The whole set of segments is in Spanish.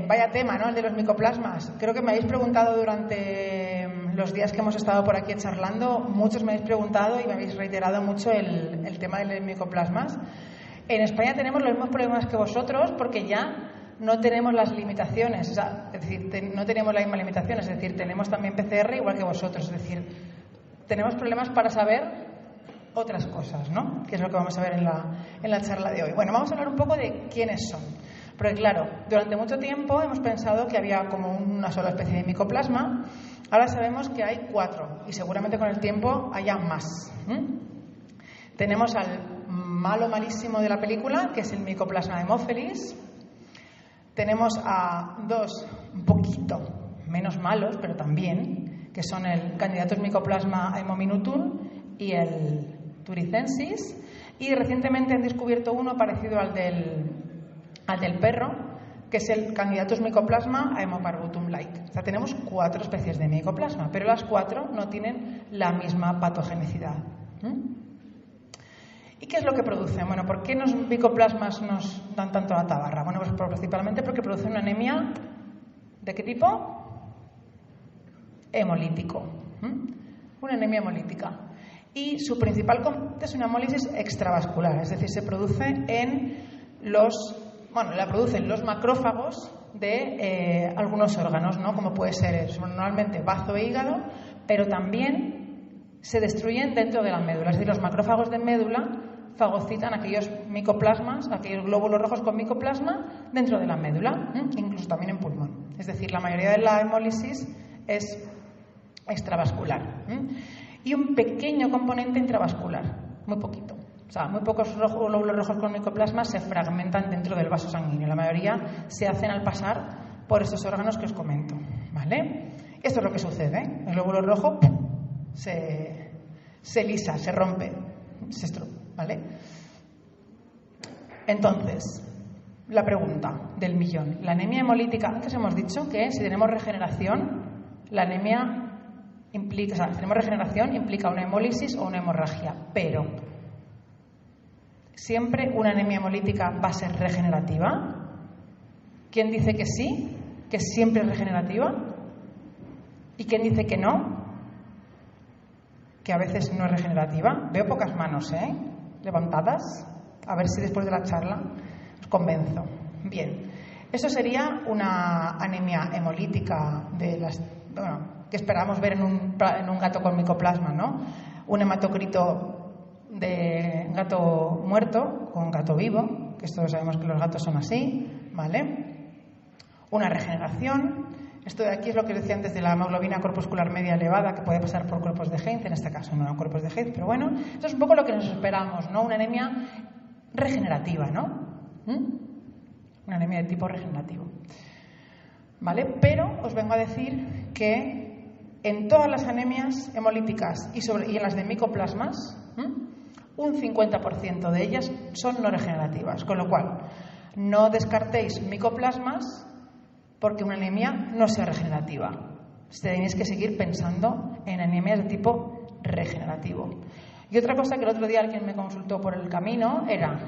Vaya tema, ¿no? El de los micoplasmas. Creo que me habéis preguntado durante los días que hemos estado por aquí charlando, muchos me habéis preguntado y me habéis reiterado mucho el tema de los micoplasmas. En España tenemos los mismos problemas que vosotros porque ya no tenemos las limitaciones, es decir, no tenemos la misma limitación, es decir, tenemos también PCR igual que vosotros, es decir, tenemos problemas para saber otras cosas, ¿no? Que es lo que vamos a ver en la charla de hoy. Bueno, vamos a hablar un poco de quiénes son. Porque claro, durante mucho tiempo hemos pensado que había como una sola especie de micoplasma. Ahora sabemos que hay 4 y seguramente con el tiempo haya más. Tenemos al malísimo de la película, que es el Mycoplasma haemophilus. Tenemos a 2 un poquito menos malos, pero también, que son el Candidatus Mycoplasma haemominutum y el turicensis. Y recientemente han descubierto uno parecido al del perro, que es el Candidatus Mycoplasma haemoparvutum like. O sea, tenemos 4 especies de micoplasma, pero las 4 no tienen la misma patogenicidad. ¿Y qué es lo que producen? Bueno, ¿por qué los micoplasmas nos dan tanto la tabarra? Bueno, pues principalmente porque producen una anemia ¿de qué tipo? Hemolítico. Una anemia hemolítica. Y su principal componente es una hemólisis extravascular, es decir, se produce la producen los macrófagos de algunos órganos, ¿no? Como puede ser normalmente bazo e hígado, pero también se destruyen dentro de la médula. Es decir, los macrófagos de médula fagocitan aquellos micoplasmas, aquellos glóbulos rojos con micoplasma dentro de la médula, incluso también en pulmón. Es decir, la mayoría de la hemólisis es extravascular. Y un pequeño componente intravascular, muy poquito. O sea, muy pocos glóbulos rojos con micoplasma se fragmentan dentro del vaso sanguíneo. La mayoría se hacen al pasar por estos órganos que os comento, ¿vale? Esto es lo que sucede. El glóbulo rojo se lisa, se rompe, ¿vale? Entonces, la pregunta del millón. La anemia hemolítica, antes hemos dicho que si tenemos regeneración, la anemia implica una hemólisis o una hemorragia, pero ¿siempre una anemia hemolítica va a ser regenerativa? ¿Quién dice que sí? ¿Que siempre es regenerativa? ¿Y quién dice que no? Que a veces no es regenerativa. Veo pocas manos, levantadas. A ver si después de la charla os convenzo. Bien. Eso sería una anemia hemolítica que esperamos ver en un gato con micoplasma, ¿no? Un hematocrito de gato muerto con gato vivo, que todos sabemos que los gatos son así, ¿vale? Una regeneración. Esto de aquí es lo que decía antes de la hemoglobina corpuscular media elevada, que puede pasar por cuerpos de Heinz, en este caso no eran cuerpos de Heinz, pero bueno, esto es un poco lo que nos esperamos, ¿no? Una anemia regenerativa, ¿no? Una anemia de tipo regenerativo. ¿Vale? Pero os vengo a decir que en todas las anemias hemolíticas y en las de micoplasmas, un 50% de ellas son no regenerativas, con lo cual no descartéis micoplasmas porque una anemia no sea regenerativa. Tenéis que seguir pensando en anemias de tipo regenerativo. Y otra cosa que el otro día alguien me consultó por el camino era: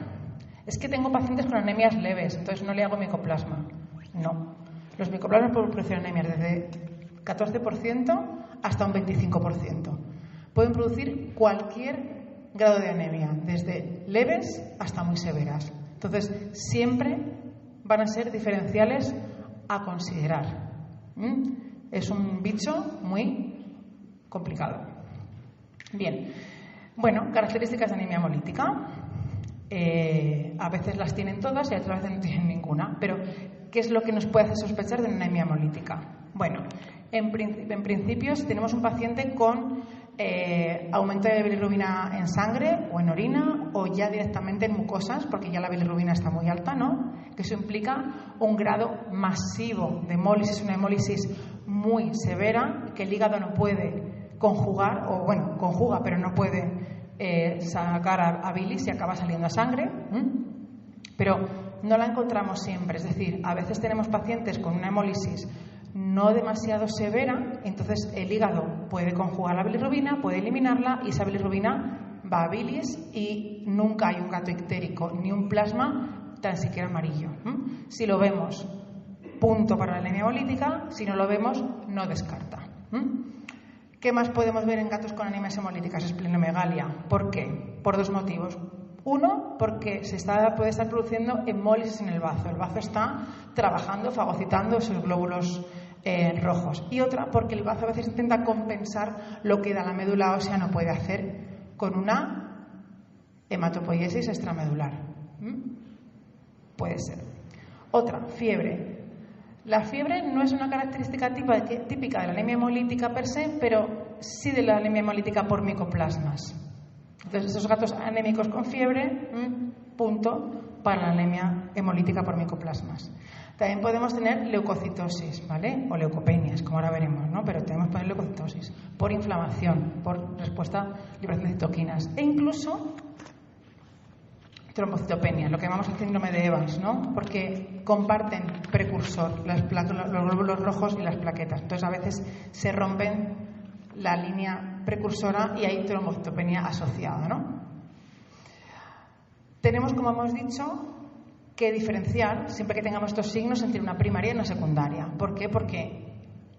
es que tengo pacientes con anemias leves, entonces no le hago micoplasma. No. Los micoplasmas producen anemias desde 14% hasta un 25%. Pueden producir cualquier grado de anemia, desde leves hasta muy severas. Entonces, siempre van a ser diferenciales a considerar. Es un bicho muy complicado. Bien. Bueno, características de anemia hemolítica. A veces las tienen todas y otras veces no tienen ninguna. Pero, ¿qué es lo que nos puede hacer sospechar de una anemia hemolítica? Bueno, en principio, si tenemos un paciente con aumento de bilirrubina en sangre o en orina o ya directamente en mucosas, porque ya la bilirrubina está muy alta, ¿no? Que eso implica un grado masivo de hemólisis, una hemólisis muy severa que el hígado no puede conjugar, o bueno, conjuga, pero no puede sacar a bilis y acaba saliendo a sangre. Pero no la encontramos siempre, es decir, a veces tenemos pacientes con una hemólisis no demasiado severa, entonces el hígado puede conjugar la bilirrubina, puede eliminarla y esa bilirrubina va a bilis y nunca hay un gato ictérico ni un plasma tan siquiera amarillo. Si lo vemos punto para la anemia hemolítica. Si no lo vemos, no descarta. ¿Qué más podemos ver en gatos con anemias hemolíticas? Esplenomegalia. ¿Por qué? Por dos motivos. Uno, porque puede estar produciendo hemólisis en el bazo. El bazo está trabajando, fagocitando esos glóbulos rojos. Y otra, porque el bazo a veces intenta compensar lo que la médula ósea no puede hacer con una hematopoiesis extramedular. Puede ser. Otra, fiebre. La fiebre no es una característica típica de la anemia hemolítica per se, pero sí de la anemia hemolítica por micoplasmas. Entonces, esos gatos anémicos con fiebre, punto para la anemia hemolítica por micoplasmas. También podemos tener leucocitosis, ¿vale? O leucopenias, como ahora veremos, ¿no? Pero tenemos que poner leucocitosis por inflamación, por respuesta a liberación de citoquinas. E incluso trombocitopenia, lo que llamamos el síndrome de Evans, ¿no? Porque comparten precursor, los glóbulos rojos y las plaquetas. Entonces, a veces se rompen la línea precursora y hay trombocitopenia asociada, ¿no? Tenemos, como hemos dicho, que diferenciar, siempre que tengamos estos signos, entre una primaria y una secundaria. ¿Por qué? Porque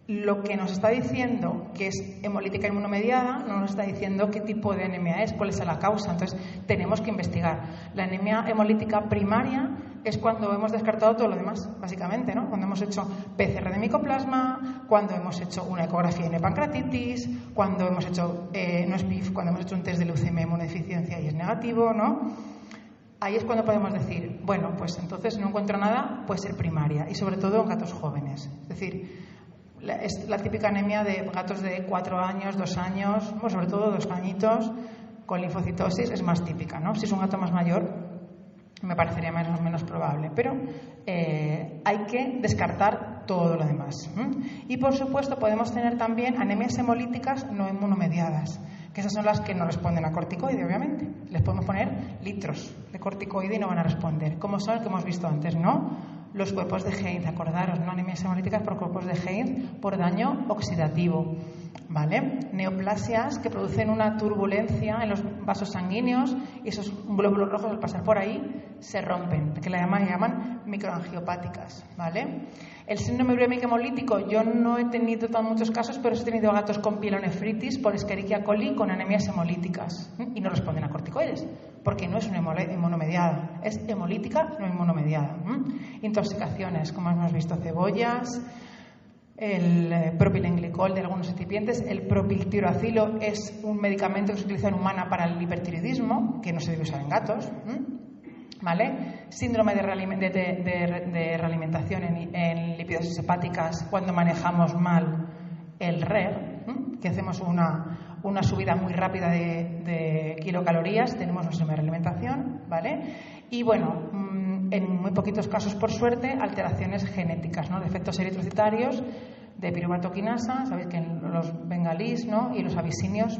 lo que nos está diciendo que es hemolítica inmunomediada no nos está diciendo qué tipo de anemia es, cuál es la causa. Entonces, tenemos que investigar. La anemia hemolítica primaria es cuando hemos descartado todo lo demás, básicamente, ¿no? Cuando hemos hecho PCR de micoplasma, cuando hemos hecho una ecografía de pancreatitis, cuando hemos hecho cuando hemos hecho un test de leucemia inmunodeficiencia y es negativo, ¿no? Ahí es cuando podemos decir, bueno, pues entonces no encuentro nada, puede ser primaria, y sobre todo en gatos jóvenes. Es decir, es la típica anemia de gatos de 4 años, 2 años, bueno, sobre todo 2 añitos, con linfocitosis, es más típica, ¿no? Si es un gato más mayor, me parecería menos probable, pero hay que descartar todo lo demás. Y, por supuesto, podemos tener también anemias hemolíticas no inmunomediadas, que esas son las que no responden a corticoide, obviamente. Les podemos poner litros de corticoide y no van a responder, como son el que hemos visto antes, ¿no? Los cuerpos de Heinz, acordaros, ¿no? Anemias hemolíticas por cuerpos de Heinz por daño oxidativo, ¿vale? Neoplasias que producen una turbulencia en los vasos sanguíneos y esos glóbulos rojos al pasar por ahí se rompen, que la llaman microangiopáticas, ¿vale? El síndrome urémico hemolítico, yo no he tenido muchos casos, pero he tenido gatos con pielonefritis por Escherichia coli con anemias hemolíticas y no responden a corticoides, porque no es una inmunomediada, es hemolítica no inmunomediada. Intoxicaciones, como hemos visto, cebollas, el propilenglicol de algunos recipientes, el propiltiroacilo es un medicamento que se utiliza en humana para el hipertiroidismo, que no se debe usar en gatos, ¿vale? Síndrome de realimentación en lipidosis hepáticas cuando manejamos mal el RER, que hacemos una subida muy rápida de kilocalorías, tenemos un síndrome de realimentación, ¿vale? Y bueno, en muy poquitos casos, por suerte, alteraciones genéticas, ¿no? Defectos eritrocitarios de pirumatoquinasa, sabéis que los bengalíes, ¿no? Y los abisinios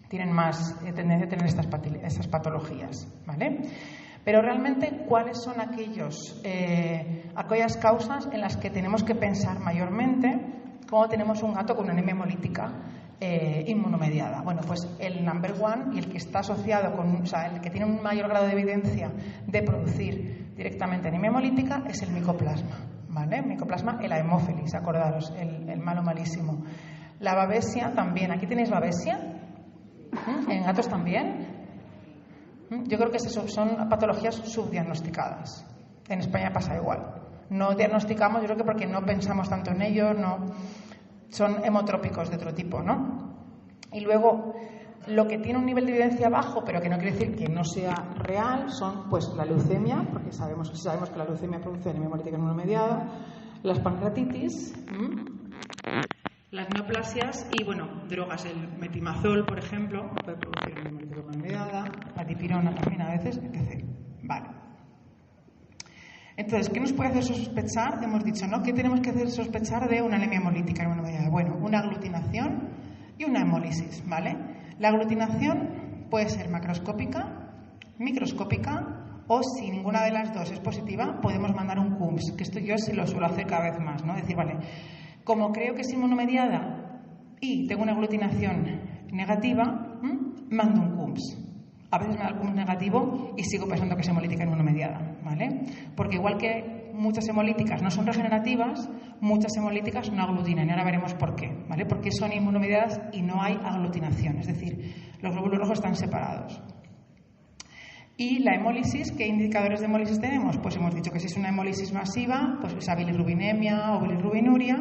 tienen más tendencia a tener estas patologías, ¿vale? Pero realmente, ¿cuáles son aquellas causas en las que tenemos que pensar mayormente cuando tenemos un gato con anemia hemolítica inmunomediada? Bueno, pues el number one y el que está asociado con, o sea, el que tiene un mayor grado de evidencia de producir directamente anemia hemolítica es el micoplasma, ¿vale? Micoplasma, el Haemophilus, acordaros, el malo malísimo. La babesia también, aquí tenéis babesia, en gatos también. Yo creo que son patologías subdiagnosticadas. En España pasa igual. No diagnosticamos, yo creo que porque no pensamos tanto en ellos, no son hemotrópicos de otro tipo, ¿no? Y luego, lo que tiene un nivel de evidencia bajo, pero que no quiere decir que no sea real, son pues la leucemia, porque sabemos que la leucemia produce anemia hemolítica inmunomediada, las pancreatitis, las neoplasias y, bueno, drogas, el metimazol, por ejemplo, puede producir anemia hemolítica inmunomediada, la dipirona también a veces, etc. Vale. Entonces, ¿qué nos puede hacer sospechar? Hemos dicho, ¿no? ¿Qué tenemos que hacer sospechar de una anemia hemolítica inmunomediada? Bueno, una aglutinación y una hemólisis, ¿vale? La aglutinación puede ser macroscópica, microscópica, o si ninguna de las dos es positiva, podemos mandar un CUMS, que esto yo sí lo suelo hacer cada vez más, ¿no? Decir, vale, como creo que es inmunomediada y tengo una aglutinación negativa, mando un CUMS. A veces me da el CUMS negativo y sigo pensando que es hemolítica inmunomediada, ¿vale? Porque igual que muchas hemolíticas no son regenerativas, muchas hemolíticas no aglutinan. Y ahora veremos por qué, ¿vale? Porque son inmunomediadas y no hay aglutinación, es decir, los glóbulos rojos están separados. Y la hemólisis, ¿qué indicadores de hemólisis tenemos? Pues hemos dicho que si es una hemólisis masiva, pues esa bilirrubinemia o bilirrubinuria,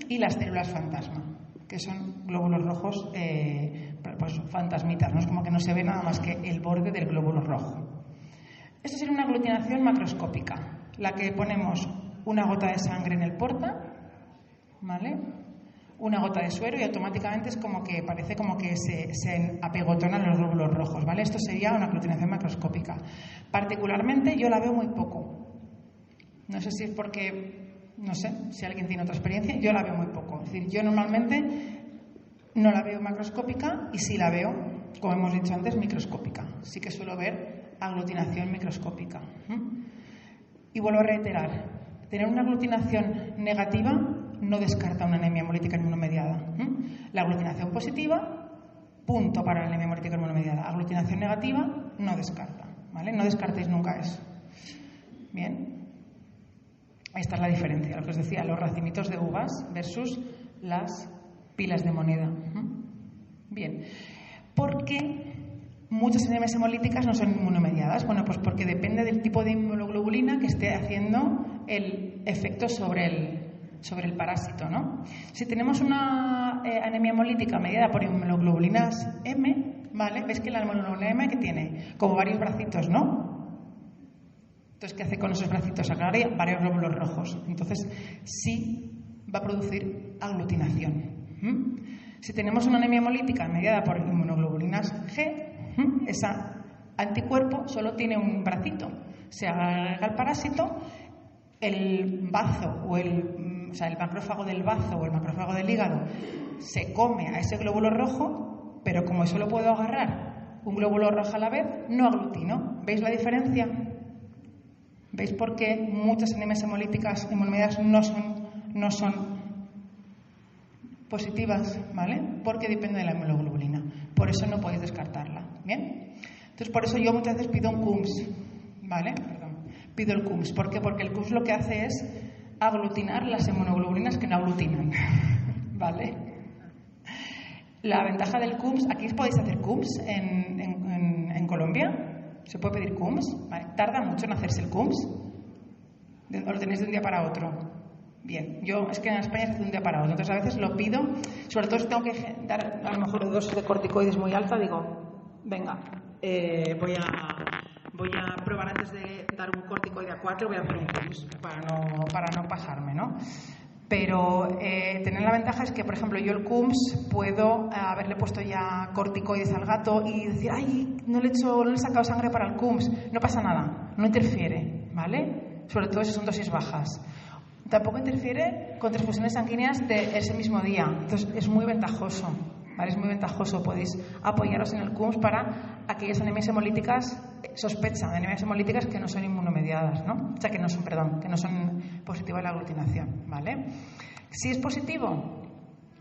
y las células fantasma, que son glóbulos rojos pues fantasmitas, ¿no? Es como que no se ve nada más que el borde del glóbulo rojo. Esto sería una aglutinación macroscópica, la que ponemos una gota de sangre en el porta, ¿vale? Una gota de suero y automáticamente es como que parece como que se apegotonan los glóbulos rojos, ¿vale? Esto sería una aglutinación macroscópica. Particularmente yo la veo muy poco. No sé si es porque, no sé, si alguien tiene otra experiencia, yo la veo muy poco. Es decir, yo normalmente no la veo macroscópica y si la veo, como hemos dicho antes, microscópica. Sí que suelo ver aglutinación microscópica. Y vuelvo a reiterar, tener una aglutinación negativa no descarta una anemia hemolítica inmunomediada. La aglutinación positiva, punto para la anemia hemolítica inmunomediada. Aglutinación negativa, no descarta, ¿vale? No descartéis nunca eso. Bien. Esta es la diferencia, lo que os decía, los racimitos de uvas versus las pilas de moneda. Bien. ¿Por qué muchas anemias hemolíticas no son inmunomediadas? Bueno, pues porque depende del tipo de inmunoglobulina que esté haciendo el efecto sobre el parásito, ¿no? Si tenemos una anemia hemolítica mediada por inmunoglobulinas M, ¿vale? ¿Ves que la inmunoglobulina M que tiene? Como varios bracitos, ¿no? Entonces, ¿qué hace con esos bracitos? Agarra varios glóbulos rojos. Entonces, sí va a producir aglutinación. Si tenemos una anemia hemolítica mediada por inmunoglobulinas G, ese anticuerpo solo tiene un bracito. Se agrega al parásito, el bazo o el macrófago del bazo o el macrófago del hígado se come a ese glóbulo rojo, pero como solo puedo agarrar un glóbulo rojo a la vez, no aglutino. ¿Veis la diferencia? ¿Veis por qué muchas anemias hemolíticas inmunomediadas no son positivas? ¿Vale? Porque depende de la inmunoglobulina. Por eso no podéis descartarla. ¿Bien? Entonces, por eso yo muchas veces pido un CUMS. ¿Vale? Perdón. Pido el CUMS. ¿Por qué? Porque el CUMS lo que hace es aglutinar las inmunoglobulinas que no aglutinan. ¿Vale? La ventaja del CUMS, aquí podéis hacer CUMS en Colombia. ¿Se puede pedir CUMS? ¿Vale? ¿Tarda mucho en hacerse el CUMS? ¿O lo tenéis de un día para otro? Bien, yo es que en España se hace de un día para otro, entonces a veces lo pido, sobre todo si tengo que dar a lo mejor dosis de corticoides muy alta, digo, venga, voy a probar antes de dar un corticoide a 4, voy a hacer un CUMS para no pasarme, ¿no? Pero tener la ventaja es que, por ejemplo, yo el CUMS puedo haberle puesto ya corticoides al gato y decir, ay, no le he sacado sangre para el CUMS. No pasa nada, no interfiere, ¿vale? Sobre todo si son dosis bajas. Tampoco interfiere con transfusiones sanguíneas de ese mismo día. Entonces, es muy ventajoso, ¿vale? Es muy ventajoso. Podéis apoyaros en el CUMS para aquellas anemias hemolíticas, sospecha de anemias hemolíticas que no son inmunomediadas, ¿no? O sea, que no son positivas a la aglutinación, ¿vale? Si es positivo,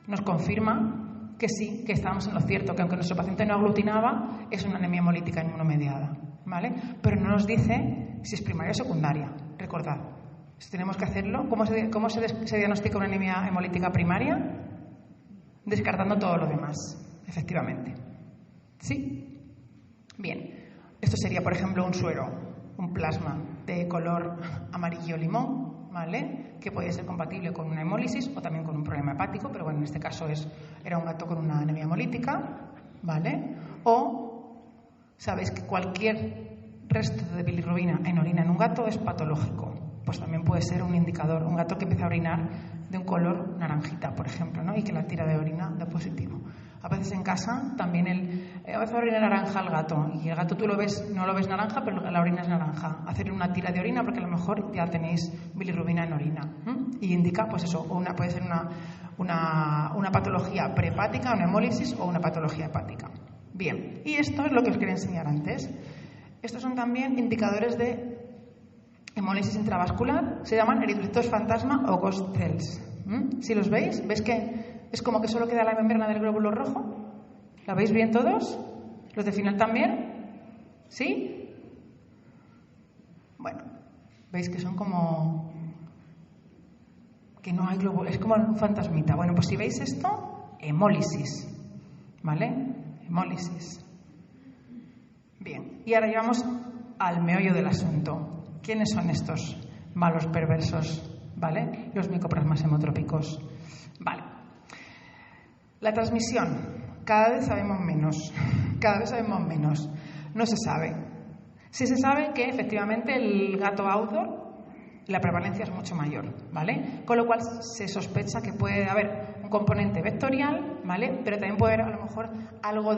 nos confirma que sí, que estamos en lo cierto, que aunque nuestro paciente no aglutinaba, es una anemia hemolítica inmunomediada, ¿vale? Pero no nos dice si es primaria o secundaria, recordad. Si tenemos que hacerlo, ¿cómo se diagnostica una anemia hemolítica primaria? Descartando todo lo demás, efectivamente. ¿Sí? Bien. Esto sería, por ejemplo, un suero, un plasma de color amarillo limón, ¿vale? Que podía ser compatible con una hemólisis o también con un problema hepático, pero bueno, en este caso era un gato con una anemia hemolítica, ¿vale? O sabéis que cualquier resto de bilirrubina en orina en un gato es patológico. Pues también puede ser un indicador, un gato que empieza a orinar de un color naranjita, por ejemplo, ¿no? Y que la tira de orina da positivo. A veces en casa también a veces orina naranja al gato y el gato tú no lo ves naranja, pero la orina es naranja. Hacer una tira de orina porque a lo mejor ya tenéis bilirrubina en orina. Y indica, pues eso, puede ser una patología prehepática, una hemólisis o una patología hepática. Bien, y esto es lo que os quería enseñar antes. Estos son también indicadores de hemólisis intravascular, se llaman eritrocitos fantasma o ghost cells. Si los veis, ¿veis que es como que solo queda la membrana del glóbulo rojo? ¿La veis bien todos? ¿Los de final también? ¿Sí? Bueno, ¿Veis que son como... que no hay glóbulos, es como un fantasmita? Bueno, pues si veis esto, hemólisis, ¿vale? Hemólisis. Bien, y ahora llegamos al meollo del asunto. ¿Quiénes son estos malos perversos? ¿Vale? Los micoplasmas hemotrópicos. Vale. La transmisión. Cada vez sabemos menos. Cada vez sabemos menos. No se sabe. Sí se sabe que efectivamente el gato outdoor, la prevalencia es mucho mayor, ¿vale? Con lo cual se sospecha que puede haber un componente vectorial, ¿vale? Pero también puede haber a lo mejor algo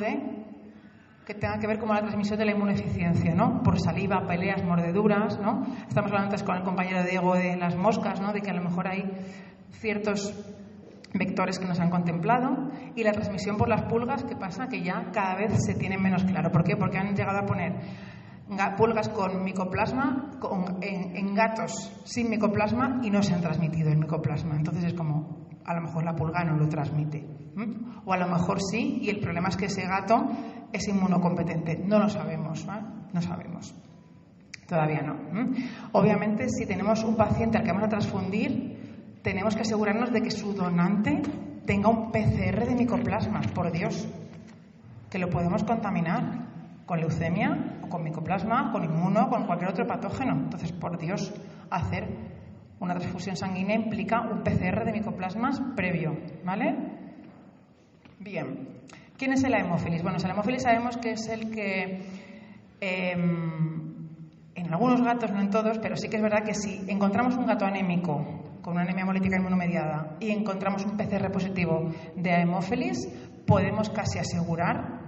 que tenga que ver con la transmisión de la inmunodeficiencia, ¿no? Por saliva, peleas, mordeduras, ¿no? Estamos hablando antes con el compañero Diego de las moscas, ¿no? De que a lo mejor hay ciertos vectores que nos han contemplado. Y la transmisión por las pulgas, ¿qué pasa? Que ya cada vez se tiene menos claro. ¿Por qué? Porque han llegado a poner pulgas con micoplasma en gatos sin micoplasma y no se han transmitido el micoplasma. Entonces es como, a lo mejor la pulga no lo transmite. O a lo mejor sí, y el problema es que ese gato es inmunocompetente. No lo sabemos, ¿vale? No sabemos. Todavía no. Obviamente, si tenemos un paciente al que vamos a transfundir, tenemos que asegurarnos de que su donante tenga un PCR de micoplasma. Por Dios, que lo podemos contaminar con leucemia, o con micoplasma, con inmuno, con cualquier otro patógeno. Entonces, por Dios, hacer una transfusión sanguínea implica un PCR de micoplasmas previo, ¿vale? Bien. ¿Quién es el hemófilis? Bueno, el hemófilis sabemos que es el que en algunos gatos, no en todos, pero sí que es verdad que si encontramos un gato anémico con una anemia hemolítica inmunomediada y encontramos un PCR positivo de hemófilis, podemos casi asegurar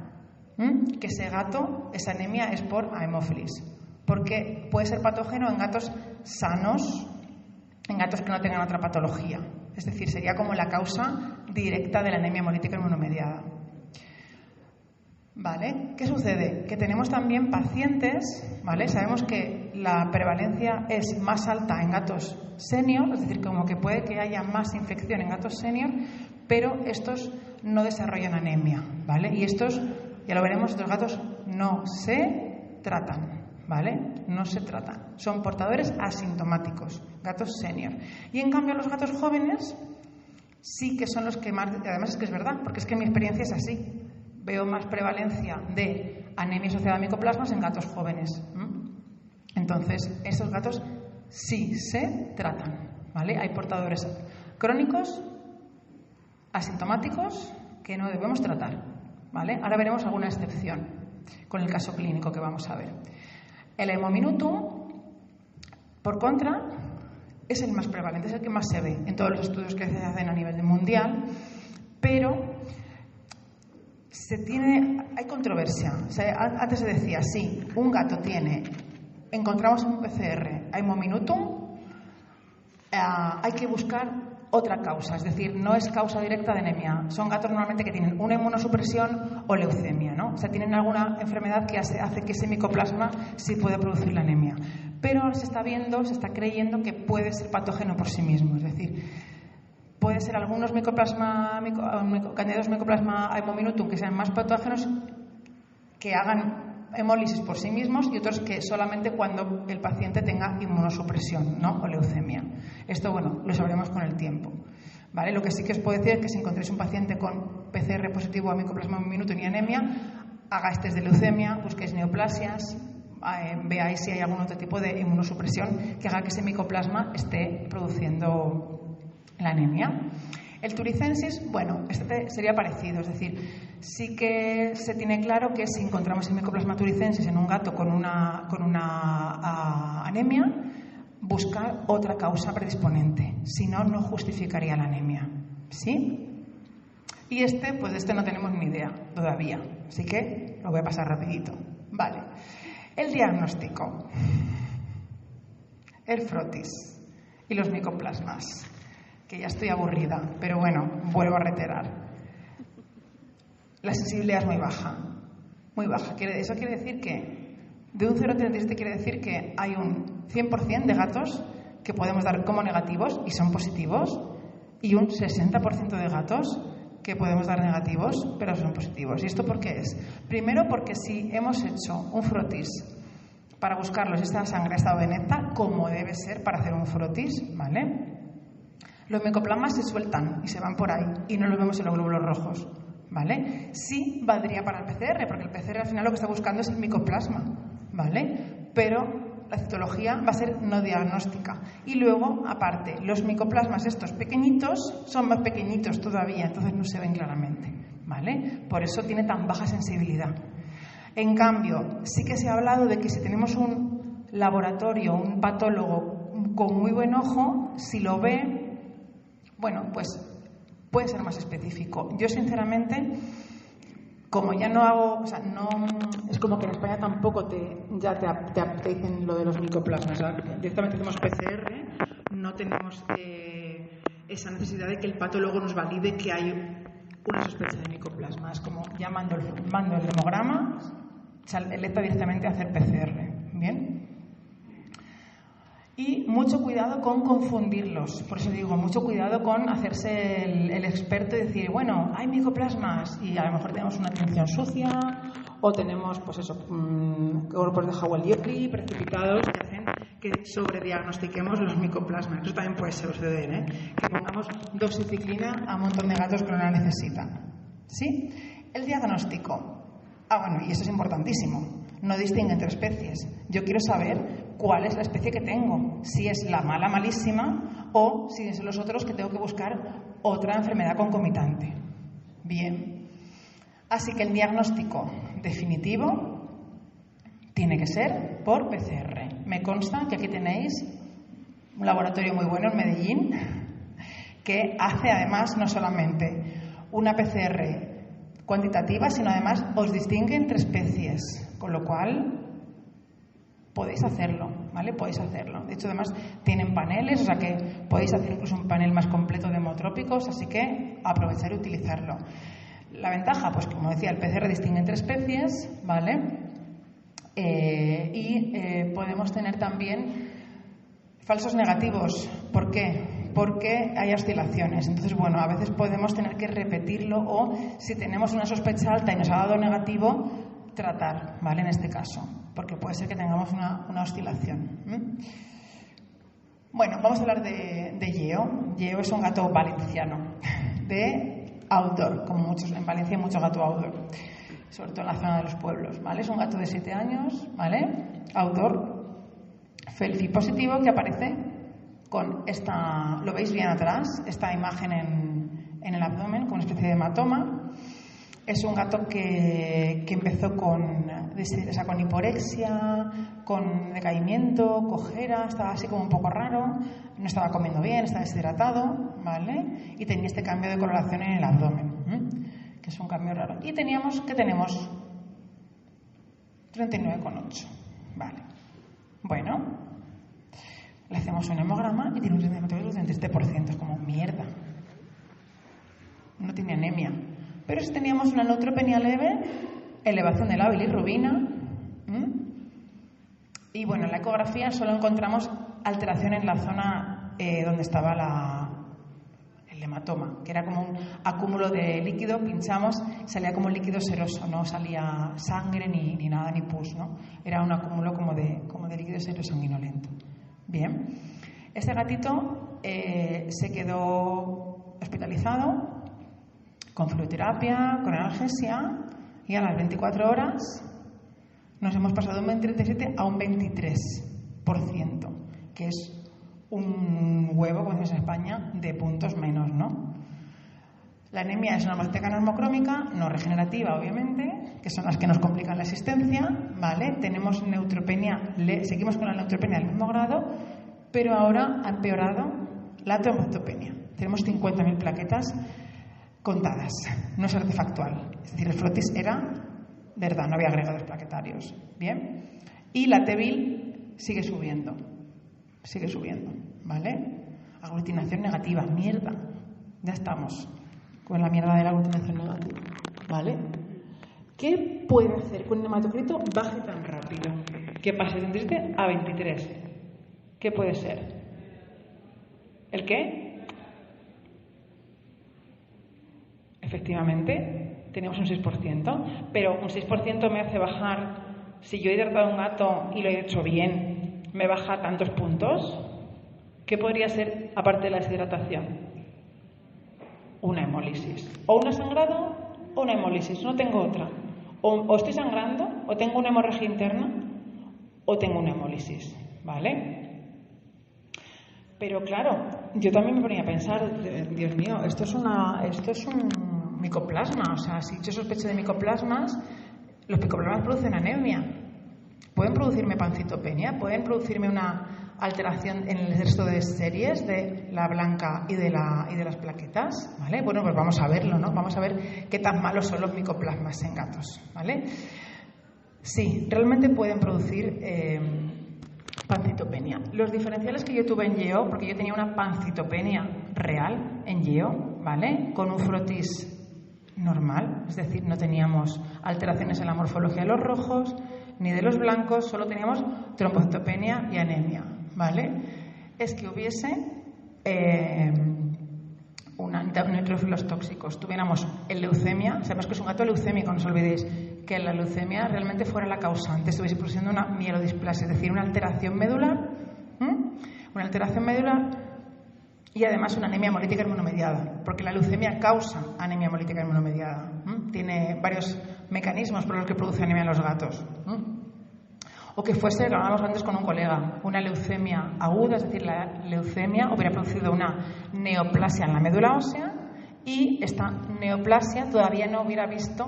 que ese gato, esa anemia es por hemófilis, porque puede ser patógeno en gatos sanos, en gatos que no tengan otra patología. Es decir, sería como la causa directa de la anemia hemolítica inmunomediada. ¿Vale? ¿Qué sucede? Que tenemos también pacientes, ¿vale? Sabemos que la prevalencia es más alta en gatos senior, es decir, como que puede que haya más infección en gatos senior, pero estos no desarrollan anemia, ¿vale? Y estos, ya lo veremos, estos gatos no se tratan, ¿vale? No se tratan. Son portadores asintomáticos, gatos senior. Y en cambio los gatos jóvenes sí que son los que más, además es que es verdad, porque es que mi experiencia es así. Veo más prevalencia de anemia asociada a micoplasmas en gatos jóvenes. Entonces, estos gatos sí se tratan, ¿vale? Hay portadores crónicos, asintomáticos, que no debemos tratar, ¿vale? Ahora veremos alguna excepción con el caso clínico que vamos a ver. El hemominutum, por contra, es el más prevalente, es el que más se ve en todos los estudios que se hacen a nivel mundial, pero hay controversia. O sea, antes se decía, sí, un gato encontramos un PCR a hemominutum, hay que buscar otra causa, es decir, no es causa directa de anemia. Son gatos normalmente que tienen una inmunosupresión o leucemia, ¿no? O sea, tienen alguna enfermedad que hace que ese micoplasma sí pueda producir la anemia. Pero ahora se está creyendo que puede ser patógeno por sí mismo, es decir, puede ser algunos candidatos micoplasma a hemominutum que sean más patógenos, que hagan hemólisis por sí mismos, y otros que solamente cuando el paciente tenga inmunosupresión, ¿no? O leucemia. Esto, bueno, lo sabremos con el tiempo, ¿vale? Lo que sí que os puedo decir es que si encontréis un paciente con PCR positivo a micoplasma hemominutum y anemia, hagáis test de leucemia, busquéis neoplasias, veáis si hay algún otro tipo de inmunosupresión que haga que ese micoplasma esté produciendo la anemia. El turicensis, bueno, este sería parecido, es decir, sí que se tiene claro que si encontramos el micoplasma turicensis en un gato con una anemia, buscar otra causa predisponente, si no, no justificaría la anemia, ¿sí? Y pues de este no tenemos ni idea todavía, así que lo voy a pasar rapidito. Vale, el diagnóstico, el frotis y los micoplasmas. Que ya estoy aburrida, pero bueno, vuelvo a reiterar. La sensibilidad es muy baja, muy baja. Eso quiere decir que de un 0,37 quiere decir que hay un 100% de gatos que podemos dar como negativos y son positivos, y un 60% de gatos que podemos dar negativos, pero son positivos. ¿Y esto por qué es? Primero, porque si hemos hecho un frotis para buscarlos. Esta sangre ha estado denecta, como debe ser para hacer un frotis, ¿vale? Los micoplasmas se sueltan y se van por ahí y no los vemos en los glóbulos rojos, ¿vale? Sí valdría para el PCR, porque el PCR al final lo que está buscando es el micoplasma, ¿vale? Pero la citología va a ser no diagnóstica. Y luego, aparte, los micoplasmas estos pequeñitos son más pequeñitos todavía, entonces no se ven claramente, ¿vale? Por eso tiene tan baja sensibilidad. En cambio, sí que se ha hablado de que si tenemos un laboratorio, un patólogo con muy buen ojo, si lo ve, bueno, pues puede ser más específico. Yo, sinceramente, como ya no hago, o sea, no es como que en España tampoco te dicen lo de los micoplasmas. O sea, directamente hacemos PCR, no tenemos esa necesidad de que el patólogo nos valide que hay una sospecha de micoplasma. Es como ya mando el hemograma, selecta directamente a hacer PCR. ¿Bien? Y mucho cuidado con confundirlos. Por eso digo, mucho cuidado con hacerse el experto y decir, bueno, hay micoplasmas y a lo mejor tenemos una tinción sucia o tenemos, pues eso, grupos de Howell-Yockley precipitados que hacen que sobrediagnostiquemos los micoplasmas. Eso también puede suceder, ¿eh? Que pongamos doxiciclina a un montón de gatos que no la necesitan. ¿Sí? El diagnóstico. Bueno, y eso es importantísimo. No distingue entre especies. Yo quiero saber cuál es la especie que tengo, si es la mala malísima o si es los otros que tengo que buscar otra enfermedad concomitante. Bien, así que el diagnóstico definitivo tiene que ser por PCR. Me consta que aquí tenéis un laboratorio muy bueno en Medellín que hace además no solamente una PCR cuantitativa, sino además os distingue entre especies, con lo cual podéis hacerlo, ¿vale? Podéis hacerlo. De hecho, además, tienen paneles, o sea que podéis hacer incluso un panel más completo de hemotrópicos, así que aprovechar y utilizarlo. La ventaja, pues como decía, el PCR distingue entre especies, ¿vale? Podemos tener también falsos negativos. ¿Por qué? Porque hay oscilaciones. Entonces, bueno, a veces podemos tener que repetirlo o, si tenemos una sospecha alta y nos ha dado negativo, tratar, ¿vale? En este caso, porque puede ser que tengamos una oscilación. Bueno, vamos a hablar de Yeo. Yeo es un gato valenciano, de outdoor, como muchos en Valencia hay mucho gato outdoor, sobre todo en la zona de los pueblos, ¿vale? Es un gato de 7 años, ¿vale? Outdoor, felci positivo, que aparece con esta, lo veis bien atrás, esta imagen en el abdomen, con una especie de hematoma. Es un gato que empezó con hiporexia, con decaimiento, cojera, estaba así como un poco raro, no estaba comiendo bien, estaba deshidratado, ¿vale? Y tenía este cambio de coloración en el abdomen, que es un cambio raro. Y tenemos 39,8, ¿vale? Bueno, le hacemos un hemograma y tiene un rendimiento del 37%, es como mierda. No tiene anemia. Pero si teníamos una neutropenia leve, elevación de la bilirrubina, y bueno, en la ecografía solo encontramos alteración en la zona donde estaba el hematoma, que era como un acúmulo de líquido, pinchamos, salía como líquido seroso, no salía sangre ni nada, ni pus, ¿no? Era un acúmulo como de líquido serosanguinolento. Bien, este gatito se quedó hospitalizado con fluidoterapia, con analgesia, y a las 24 horas nos hemos pasado de un 37 a un 23%, que es un huevo, como decimos en España, de puntos menos, ¿no? La anemia es una hemoteca normocrómica, no regenerativa, obviamente, que son las que nos complican la existencia, ¿vale? Tenemos neutropenia, seguimos con la neutropenia del mismo grado, pero ahora ha empeorado la trombocitopenia. Tenemos 50.000 plaquetas contadas, no es artefactual. Es decir, el frotis era verdad, no había agregados plaquetarios. Bien. Y la T-bil sigue subiendo, ¿vale? Aglutinación negativa, mierda. Ya estamos con la mierda de la aglutinación negativa, ¿vale? ¿Qué puede hacer que un hematocrito baje tan rápido? Que pase de 37 a 23. ¿Qué puede ser? ¿El qué? Efectivamente, tenemos un 6%, pero un 6% me hace bajar si yo he hidratado a un gato y lo he hecho bien, me baja tantos puntos. ¿Qué podría ser aparte de la deshidratación? Una hemólisis. O un sangrado o una hemólisis. No tengo otra. O estoy sangrando, o tengo una hemorragia interna, o tengo una hemólisis. ¿Vale? Pero claro, yo también me ponía a pensar, Dios mío, esto es un micoplasma. O sea, si yo sospecho de micoplasmas, los micoplasmas producen anemia. Pueden producirme pancitopenia, pueden producirme una alteración en el resto de series de la blanca y de las plaquetas, ¿vale? Bueno, pues vamos a verlo, ¿no? Vamos a ver qué tan malos son los micoplasmas en gatos, ¿vale? Sí, realmente pueden producir pancitopenia. Los diferenciales que yo tuve en YEO, porque yo tenía una pancitopenia real en YEO, ¿vale? Con un frotis normal, es decir, no teníamos alteraciones en la morfología de los rojos ni de los blancos, solo teníamos trombocitopenia y anemia, ¿vale? Es que hubiese neutrófilos tóxicos, tuviéramos leucemia, sabemos que es un gato leucémico, no os olvidéis, que la leucemia realmente fuera la causante, estuviese produciendo una mielodisplasia, es decir, una alteración medular, y además una anemia hemolítica inmunomediada, porque la leucemia causa anemia hemolítica inmunomediada. Tiene varios mecanismos por los que produce anemia en los gatos. O que fuese, lo hablábamos antes con un colega, una leucemia aguda, es decir, la leucemia hubiera producido una neoplasia en la médula ósea y esta neoplasia todavía no hubiera visto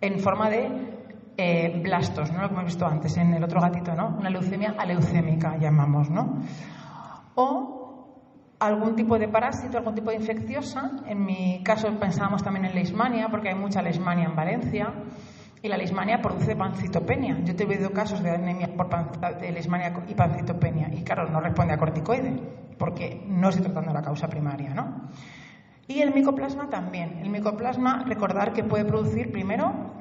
en forma de blastos, ¿no? Lo que hemos visto antes en el otro gatito, ¿no? Una leucemia aleucémica llamamos, ¿no? O algún tipo de parásito, algún tipo de infecciosa. En mi caso pensábamos también en leishmania, porque hay mucha leishmania en Valencia, y la leishmania produce pancitopenia. Yo he tenido casos de anemia de leishmania y pancitopenia, y claro, no responde a corticoide, porque no estoy tratando la causa primaria, ¿no? Y el micoplasma también. El micoplasma, recordar que puede producir primero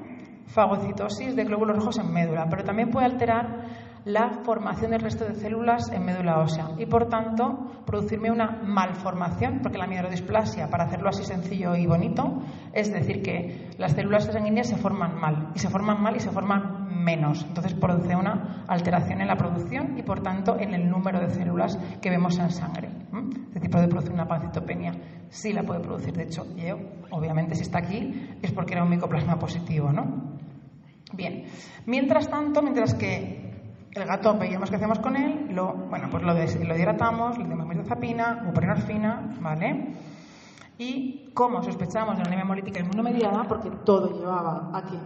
fagocitosis de glóbulos rojos en médula, pero también puede alterar la formación del resto de células en médula ósea y, por tanto, producirme una malformación, porque la mielodisplasia, para hacerlo así sencillo y bonito, es decir, que las células sanguíneas se forman mal y se forman menos. Entonces, produce una alteración en la producción y, por tanto, en el número de células que vemos en sangre. Es decir, puede producir una pancitopenia. Sí la puede producir. De hecho, yo, obviamente, si está aquí, es porque era un micoplasma positivo, ¿no? Bien. Mientras tanto, mientras que el gato veíamos qué hacemos con él, lo hidratamos, le damos mirtazapina, buprenorfina, ¿vale? Y como sospechamos de una anemia hemolítica inmunomediada, porque todo llevaba a que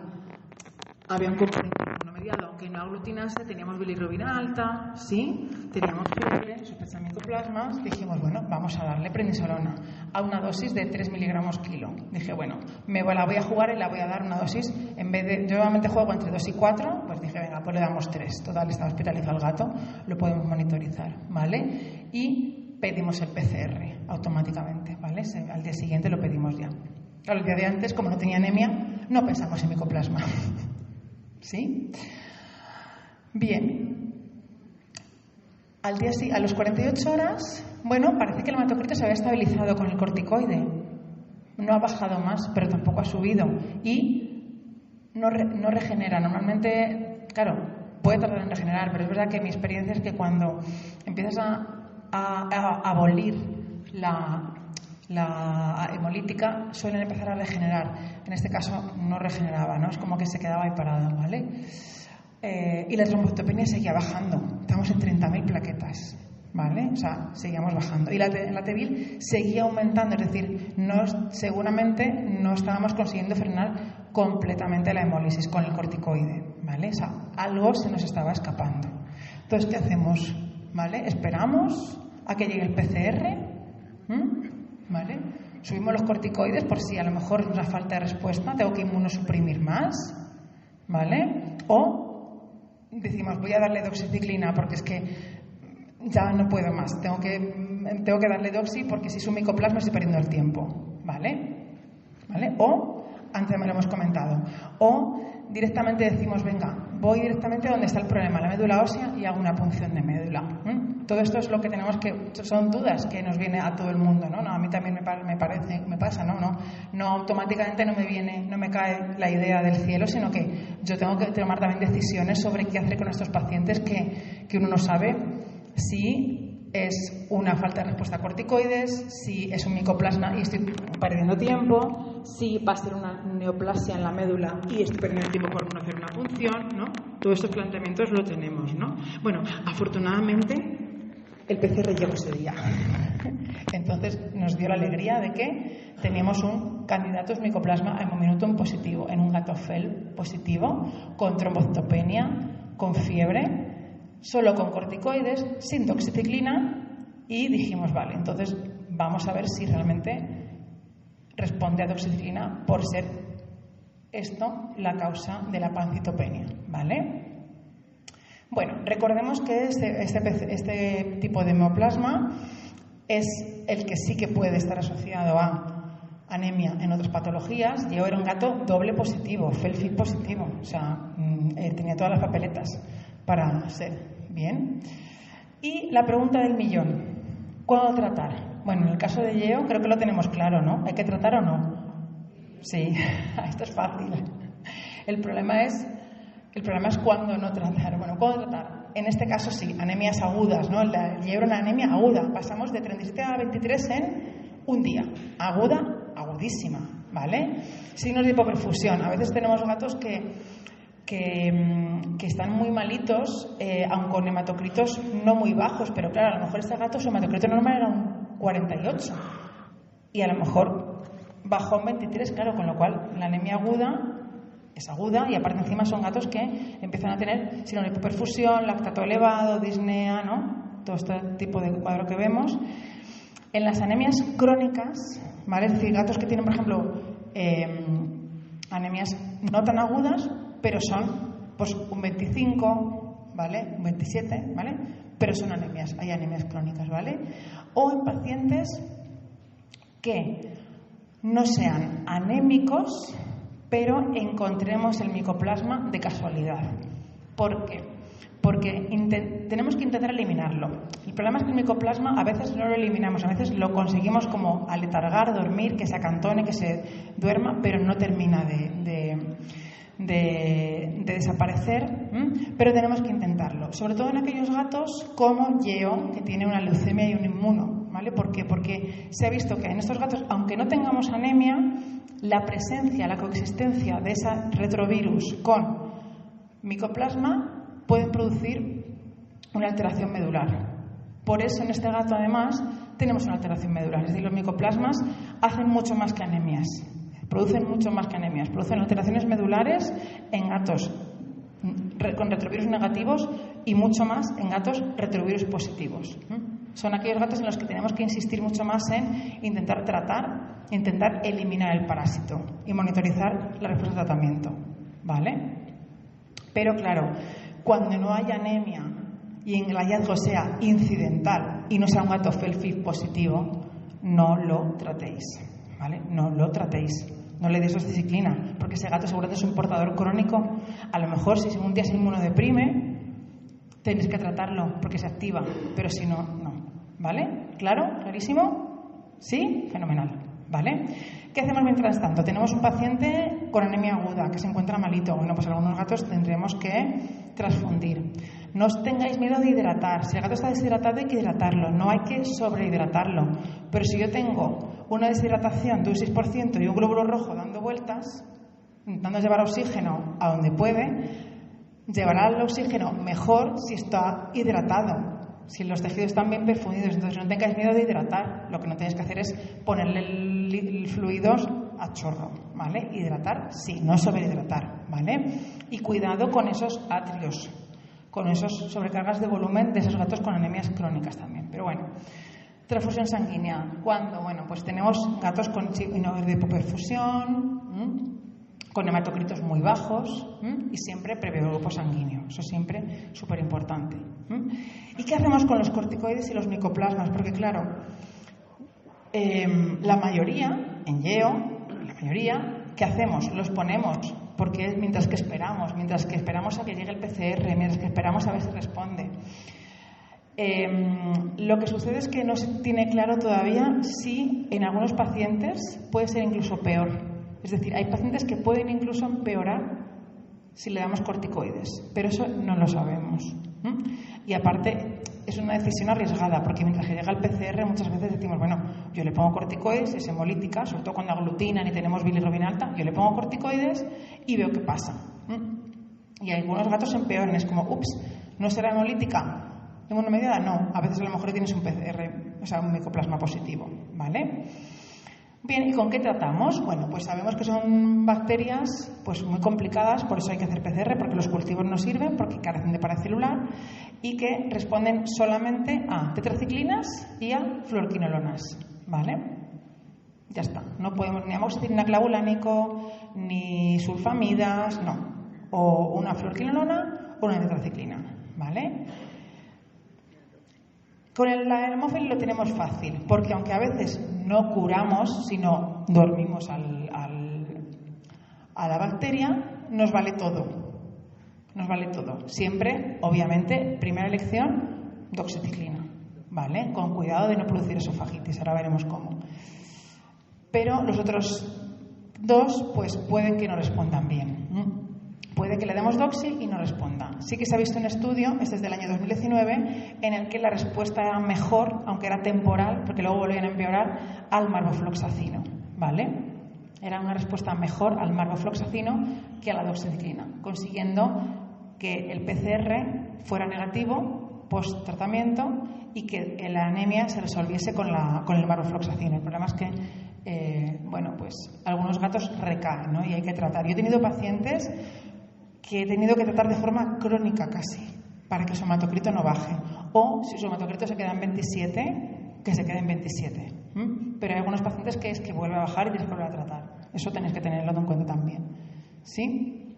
había un componente inmunomediado que no aglutinase, teníamos bilirrubina alta, sí, teníamos fiebre, sospechamos micoplasmas, dijimos, bueno, vamos a darle prednisolona a una dosis de 3 miligramos kilo. Dije, bueno, la voy a jugar y la voy a dar una dosis, en vez de, yo normalmente juego entre 2 y 4, pues dije, venga, pues le damos 3. Total, está hospitalizado el gato, lo podemos monitorizar, ¿vale? Y pedimos el PCR automáticamente, ¿vale? Al día siguiente lo pedimos ya. Claro, el día de antes, como no tenía anemia, no pensamos en micoplasma. ¿Sí? Bien. A los 48 horas, bueno, parece que el hematocrito se había estabilizado con el corticoide. No ha bajado más, pero tampoco ha subido. Y no regenera. Normalmente, claro, puede tardar en regenerar, pero es verdad que mi experiencia es que cuando empiezas a abolir la hemolítica, suelen empezar a regenerar. En este caso no regeneraba, ¿no? Es como que se quedaba ahí parado, ¿vale? Y la trombocitopenia seguía bajando. Estamos en 30.000 plaquetas, ¿vale? O sea, seguíamos bajando. Y la Tevil seguía aumentando, es decir, seguramente no estábamos consiguiendo frenar completamente la hemólisis con el corticoide, ¿vale? O sea, algo se nos estaba escapando. Entonces, ¿qué hacemos? ¿Vale? Esperamos a que llegue el PCR, ¿vale? Subimos los corticoides por si a lo mejor nos da falta de respuesta, tengo que inmunosuprimir más, ¿vale? O decimos, voy a darle doxiciclina porque es que ya no puedo más, tengo que darle doxi porque si es un micoplasma estoy perdiendo el tiempo, ¿vale? O, antes me lo hemos comentado, o directamente decimos, venga, voy directamente a donde está el problema, la médula ósea, y hago una punción de médula. Todo esto es lo que tenemos que... Son dudas que nos viene a todo el mundo, ¿no? A mí también me pasa, ¿no? No automáticamente no me cae la idea del cielo, sino que yo tengo que tomar también decisiones sobre qué hacer con estos pacientes que uno no sabe si es una falta de respuesta a corticoides, si es un micoplasma y estoy perdiendo tiempo, si va a ser una neoplasia en la médula y estoy perdiendo tiempo por no hacer una punción, ¿no? Todos estos planteamientos lo tenemos, ¿no? Bueno, afortunadamente el PCR llegó ese día. Entonces nos dio la alegría de que teníamos un candidato micoplasma hemominutum positivo, en un gato FEL positivo, con trombocitopenia, con fiebre, solo con corticoides, sin doxiciclina, y dijimos, vale, entonces vamos a ver si realmente responde a doxiciclina por ser esto la causa de la pancitopenia, ¿vale? Bueno, recordemos que este tipo de hemoplasma es el que sí que puede estar asociado a anemia en otras patologías. Yo era un gato doble positivo, FELFID positivo, o sea, tenía todas las papeletas para ser bien. Y la pregunta del millón, ¿cuándo tratar? Bueno, en el caso de Yeo creo que lo tenemos claro, ¿no? ¿Hay que tratar o no? Sí, esto es fácil. El problema es cuándo no tratar. Bueno, ¿cuándo tratar? En este caso sí, anemias agudas, ¿no? Yeo era una anemia aguda. Pasamos de 37 a 23 en un día. Aguda, agudísima, ¿vale? Signos de hipoperfusión. A veces tenemos gatos que están muy malitos, aun con hematocritos no muy bajos, pero claro, a lo mejor este gato su hematocrito normal era un 48 y a lo mejor bajó un 23, claro, con lo cual la anemia aguda es aguda y aparte encima son gatos que empiezan a tener síndrome de hipoperfusión, lactato elevado, disnea, ¿no? Todo este tipo de cuadro que vemos. En las anemias crónicas, ¿vale? Es decir, gatos que tienen, por ejemplo, anemias no tan agudas, pero son pues un 25, ¿vale? Un 27, ¿vale? Pero son anemias, hay anemias crónicas, ¿vale? O en pacientes que no sean anémicos, pero encontremos el micoplasma de casualidad. ¿Por qué? Porque tenemos que intentar eliminarlo. El problema es que el micoplasma a veces no lo eliminamos, a veces lo conseguimos como aletargar, dormir, que se acantone, que se duerma, pero no termina de desaparecer, pero tenemos que intentarlo, sobre todo en aquellos gatos como Yeo, que tiene una leucemia y un inmuno, ¿vale? ¿Por qué? Porque se ha visto que en estos gatos, aunque no tengamos anemia, la presencia, la coexistencia de ese retrovirus con micoplasma puede producir una alteración medular. Por eso en este gato además tenemos una alteración medular, es decir, los micoplasmas hacen mucho más que anemias. Producen mucho más que anemias, producen alteraciones medulares en gatos con retrovirus negativos y mucho más en gatos retrovirus positivos. Son aquellos gatos en los que tenemos que insistir mucho más en intentar tratar, intentar eliminar el parásito y monitorizar la respuesta al tratamiento, ¿vale? Pero claro, cuando no hay anemia y el hallazgo sea incidental y no sea un gato FELFID positivo, no lo tratéis, ¿vale? No lo tratéis. No le deis doxiciclina, porque ese gato seguramente es un portador crónico. A lo mejor si un día se inmunodeprime, tenéis que tratarlo porque se activa, pero si no, no. ¿Vale? ¿Claro? ¿Clarísimo? ¿Sí? Fenomenal. ¿Vale? ¿Qué hacemos mientras tanto? Tenemos un paciente con anemia aguda que se encuentra malito. Bueno, pues algunos gatos tendremos que transfundir. No os tengáis miedo de hidratar. Si el gato está deshidratado hay que hidratarlo, no hay que sobrehidratarlo. Pero si yo tengo una deshidratación de un 6% y un glóbulo rojo dando vueltas, intentando llevar oxígeno a donde puede, llevará el oxígeno mejor si está hidratado, si los tejidos están bien perfundidos. Entonces no tengáis miedo de hidratar. Lo que no tenéis que hacer es ponerle fluidos a chorro, ¿vale? Hidratar, sí, no sobrehidratar, ¿vale? Y cuidado con esos atrios, con esas sobrecargas de volumen de esos gatos con anemias crónicas también. Pero bueno, transfusión sanguínea. ¿Cuándo? Bueno, pues tenemos gatos con signos de hipoperfusión, con hematocritos muy bajos y siempre previo grupo sanguíneo. Eso siempre súper importante. ¿Y qué hacemos con los corticoides y los micoplasmas? Porque claro, la mayoría, en Yeo, la mayoría, ¿qué hacemos? Los ponemos porque es mientras que esperamos a que llegue el PCR, mientras que esperamos a ver si responde. Lo que sucede es que no se tiene claro todavía si en algunos pacientes puede ser incluso peor. Es decir, hay pacientes que pueden incluso empeorar si le damos corticoides, pero eso no lo sabemos. Y aparte es una decisión arriesgada, porque mientras que llega el PCR muchas veces decimos, bueno, yo le pongo corticoides, es hemolítica, sobre todo cuando aglutinan y tenemos bilirrubina alta, yo le pongo corticoides y veo qué pasa. Y algunos gatos empeoran, es como, ups, ¿no será hemolítica? ¿Inmunomediada? No, a veces a lo mejor tienes un PCR, o sea, un micoplasma positivo, ¿vale? Bien, ¿y con qué tratamos? Bueno, pues sabemos que son bacterias pues muy complicadas, por eso hay que hacer PCR, porque los cultivos no sirven, porque carecen de paracelular y que responden solamente a tetraciclinas y a fluoroquinolonas, ¿vale? Ya está, no podemos ni amoxicilina clavulánico, ni sulfamidas, no, o una fluoroquinolona o una tetraciclina, ¿vale? Con la Haemophilus lo tenemos fácil, porque aunque a veces no curamos, sino dormimos a la bacteria, nos vale todo. Nos vale todo. Siempre, obviamente, primera elección, doxiciclina, ¿vale? Con cuidado de no producir esofagitis, ahora veremos cómo. Pero los otros dos, pues pueden que no respondan bien. Puede que le demos doxi y no responda. Sí que se ha visto un estudio, este es del año 2019, en el que la respuesta era mejor, aunque era temporal, porque luego volvían a empeorar, al marbofloxacino, ¿vale? Era una respuesta mejor al marbofloxacino que a la doxiciclina, consiguiendo que el PCR fuera negativo post-tratamiento y que la anemia se resolviese con el marbofloxacino. El problema es que, bueno, pues algunos gatos recaen, ¿no? Y hay que tratar. Yo he tenido pacientes que he tenido que tratar de forma crónica casi, para que su hematocrito no baje. O si su hematocrito se queda en 27, que se quede en 27. Pero hay algunos pacientes que es que vuelve a bajar y tienes que volver a tratar. Eso tenéis que tenerlo en cuenta también. ¿Sí?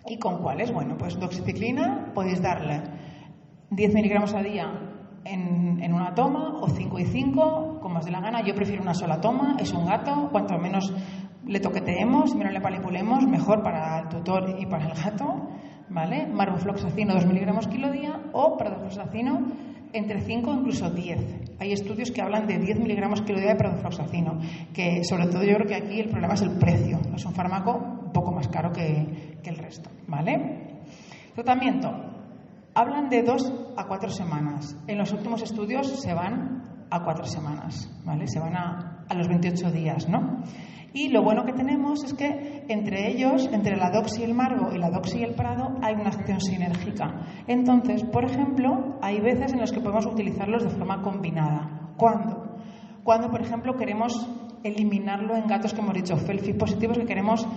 ¿Y con cuáles? Bueno, pues doxiciclina podéis darle 10 miligramos a día en una toma, o 5 y 5, como os dé la gana. Yo prefiero una sola toma, es un gato, cuanto menos le toqueteemos, menos le manipulemos, mejor para el tutor y para el gato, ¿vale? Marbofloxacino 2 miligramos kilo día, o paradofloxacino entre 5 e incluso 10. Hay estudios que hablan de 10 miligramos kilo día de paradofloxacino, que sobre todo yo creo que aquí el problema es el precio. Es un fármaco un poco más caro que el resto, ¿vale? Tratamiento. Hablan de 2 a 4 semanas. En los últimos estudios se van a 4 semanas, ¿vale? Se van a los 28 días, ¿no? Y lo bueno que tenemos es que entre ellos, entre la doxi y el marbo y la doxi y el prado, hay una acción sinérgica. Entonces, por ejemplo, hay veces en las que podemos utilizarlos de forma combinada. ¿Cuándo? Cuando, por ejemplo, queremos eliminarlo en gatos que hemos dicho FeLV positivos, que queremos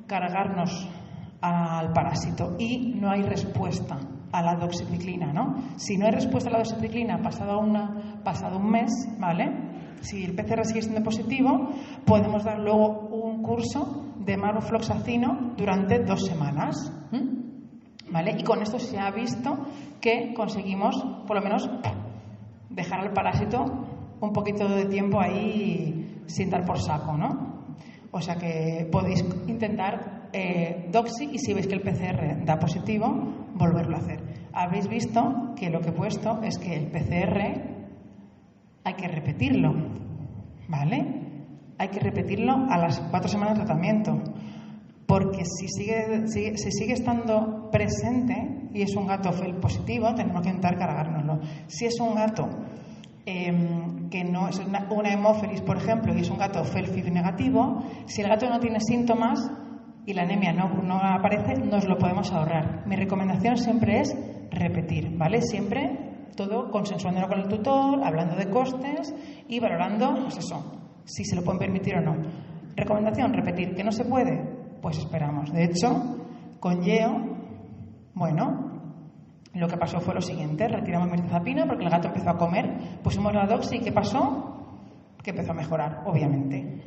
cargarnos al parásito y no hay respuesta a la doxiciclina, ¿no? Si no hay respuesta a la doxiciclina pasado un mes, ¿vale? Si el PCR sigue siendo positivo, podemos dar luego un curso de marbofloxacino durante 2 semanas, ¿vale? Y con esto se ha visto que conseguimos, por lo menos, dejar al parásito un poquito de tiempo ahí sin dar por saco, ¿no? O sea que podéis intentar doxi y si veis que el PCR da positivo, volverlo a hacer. Habéis visto que lo que he puesto es que el PCR hay que repetirlo, ¿vale? Hay que repetirlo a las 4 semanas de tratamiento, porque si sigue estando presente y es un gato FeLV positivo, tenemos que intentar cargárnoslo. Si es un gato que no es una hemófilis, por ejemplo, y es un gato FeLV negativo, si el gato no tiene síntomas y la anemia no aparece, nos lo podemos ahorrar. Mi recomendación siempre es repetir, ¿vale? Siempre todo consensuándolo con el tutor, hablando de costes y valorando, pues eso, si se lo pueden permitir o no. Recomendación, repetir. ¿Que no se puede? Pues esperamos. De hecho, con Yeo, bueno, lo que pasó fue lo siguiente. Retiramos mirtazapina porque el gato empezó a comer, pusimos la doxi y ¿qué pasó? Que empezó a mejorar, obviamente.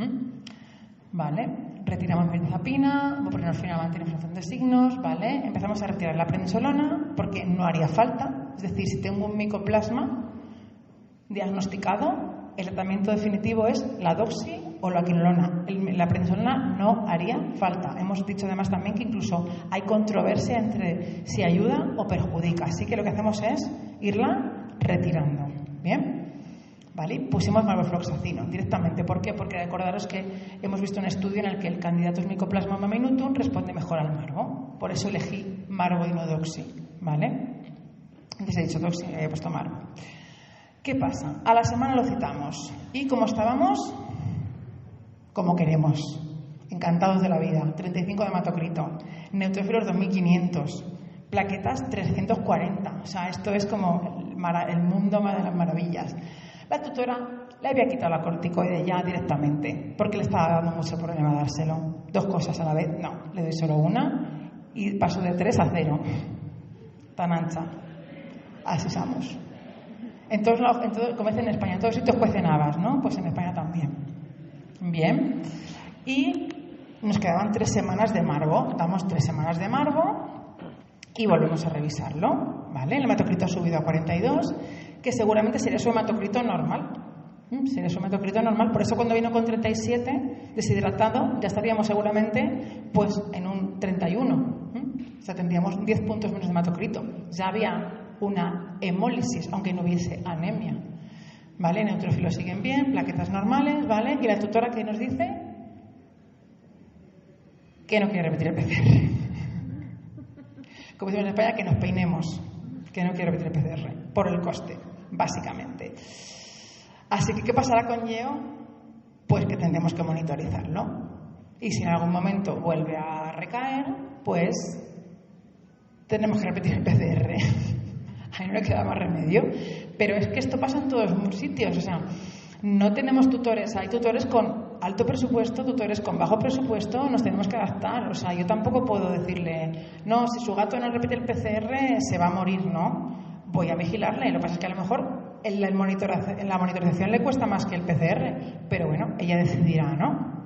Vale, retiramos mirtazapina, buprenorfina mantiene función de signos, ¿vale? Empezamos a retirar la prednisolona porque no haría falta. Es decir, si tengo un micoplasma diagnosticado, el tratamiento definitivo es la doxi o la quinolona. La prednisolona no haría falta. Hemos dicho además también que incluso hay controversia entre si ayuda o perjudica. Así que lo que hacemos es irla retirando. ¿Bien? ¿Vale? Pusimos marvofloxacino directamente. ¿Por qué? Porque recordaros que hemos visto un estudio en el que el candidatus Mycoplasma minutum responde mejor al marvo. Por eso elegí marvo y no doxy. ¿Vale? Antes he dicho doxy y he puesto marvo. ¿Qué pasa? A la semana lo citamos. ¿Y cómo estábamos? Como queremos. Encantados de la vida. 35 de hematocrito. Neutrófilos 2500. Plaquetas 340. O sea, esto es como el mundo de las maravillas. La tutora le había quitado la corticoide ya directamente, porque le estaba dando mucho problema dárselo. 2 cosas a la vez, no, le doy solo una y paso de 3 a 0. Tan ancha. Así somos. Entonces, como dicen en España, en todos sitios cuecen habas, ¿no? Pues en España también. Bien. Y nos quedaban 3 semanas de marvo. Damos 3 semanas de marvo y volvemos a revisarlo, ¿vale? El hematocrito ha subido a 42, que seguramente sería su hematocrito normal. Sería su hematocrito normal. Por eso cuando vino con 37, deshidratado, ya estaríamos seguramente pues en un 31. O sea, tendríamos 10 puntos menos de hematocrito. Ya había una hemólisis, aunque no hubiese anemia. ¿Vale? Neutrófilos siguen bien, plaquetas normales, ¿vale? Y la tutora que nos dice que no quiere repetir el PCR. Como decimos en España, que nos peinemos, que no quiere repetir el PCR, por el coste, básicamente. Así que, ¿qué pasará con Yeo? Pues que tendremos que monitorizarlo. Y si en algún momento vuelve a recaer, pues tenemos que repetir el PCR. Ahí no le queda más remedio. Pero es que esto pasa en todos los sitios. O sea, no tenemos tutores. Hay tutores con alto presupuesto, tutores con bajo presupuesto. Nos tenemos que adaptar. O sea, yo tampoco puedo decirle, no, si su gato no repite el PCR, se va a morir, ¿no? Voy a vigilarle. Lo que pasa es que a lo mejor en la monitorización le cuesta más que el PCR. Pero bueno, ella decidirá, ¿no?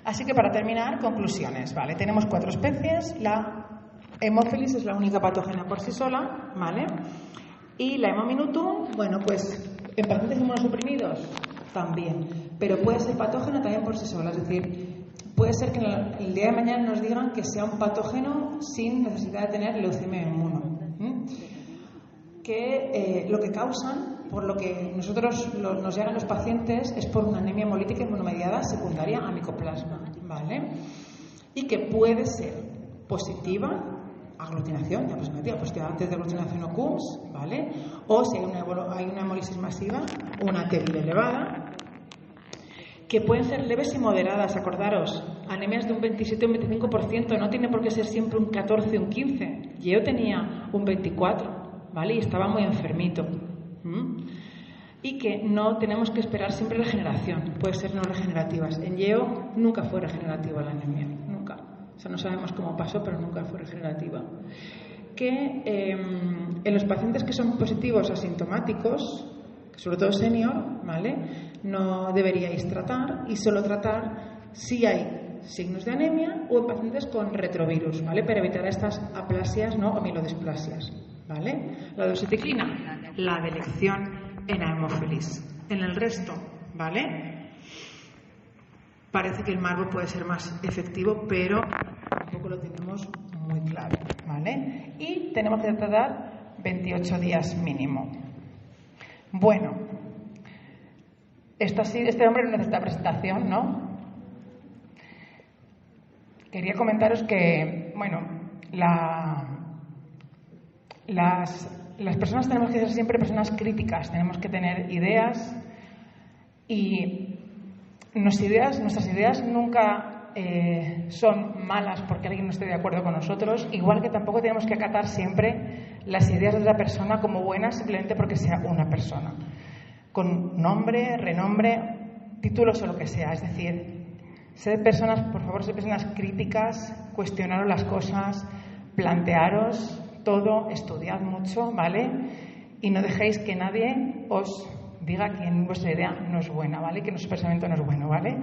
Así que para terminar, conclusiones, ¿vale? Tenemos 4 especies. La Haemophilus es la única patógena por sí sola, ¿vale? Y la Haemominutum, bueno, pues en pacientes inmunosuprimidos también, pero puede ser patógena también por sí sola, es decir, puede ser que el día de mañana nos digan que sea un patógeno sin necesidad de tener leucemia inmuno. Que lo que causan, por lo que nosotros nos llegan los pacientes, es por una anemia hemolítica inmunomediada secundaria a micoplasma, ¿vale? Y que puede ser positiva, aglutinación, positiva antes de aglutinación o CUMS, ¿vale? O si hay una hemólisis masiva, una TEVIL elevada, que pueden ser leves y moderadas, acordaros, anemias de un 27 o un 25%, no tiene por qué ser siempre un 14 o un 15. Yo tenía un 24, ¿vale? Y estaba muy enfermito. Y que no tenemos que esperar siempre regeneración, puede ser no regenerativas. En Yeo nunca fue regenerativa la anemia, nunca. O sea, no sabemos cómo pasó, pero nunca fue regenerativa. Que en los pacientes que son positivos asintomáticos, sobre todo senior, ¿vale? No deberíais tratar y solo tratar si hay signos de anemia o en pacientes con retrovirus, ¿vale? Para evitar estas aplasias, ¿no? O mielodisplasias, ¿vale? La dositeclina, la de elección en Haemophilus. En el resto, ¿vale? Parece que el marvo puede ser más efectivo, pero tampoco lo tenemos muy claro, ¿vale? Y tenemos que tratar 28 días mínimo. Bueno, este hombre no necesita presentación, ¿no? Quería comentaros que, bueno, las personas tenemos que ser siempre personas críticas, tenemos que tener ideas y nuestras ideas nunca son malas porque alguien no esté de acuerdo con nosotros, igual que tampoco tenemos que acatar siempre las ideas de otra persona como buenas simplemente porque sea una persona, con nombre, renombre, títulos o lo que sea. Es decir, por favor, sed personas críticas, cuestionaros las cosas, plantearos todo, estudiad mucho, ¿vale? Y no dejéis que nadie os diga que vuestra idea no es buena, ¿vale? Que nuestro pensamiento no es bueno, ¿vale?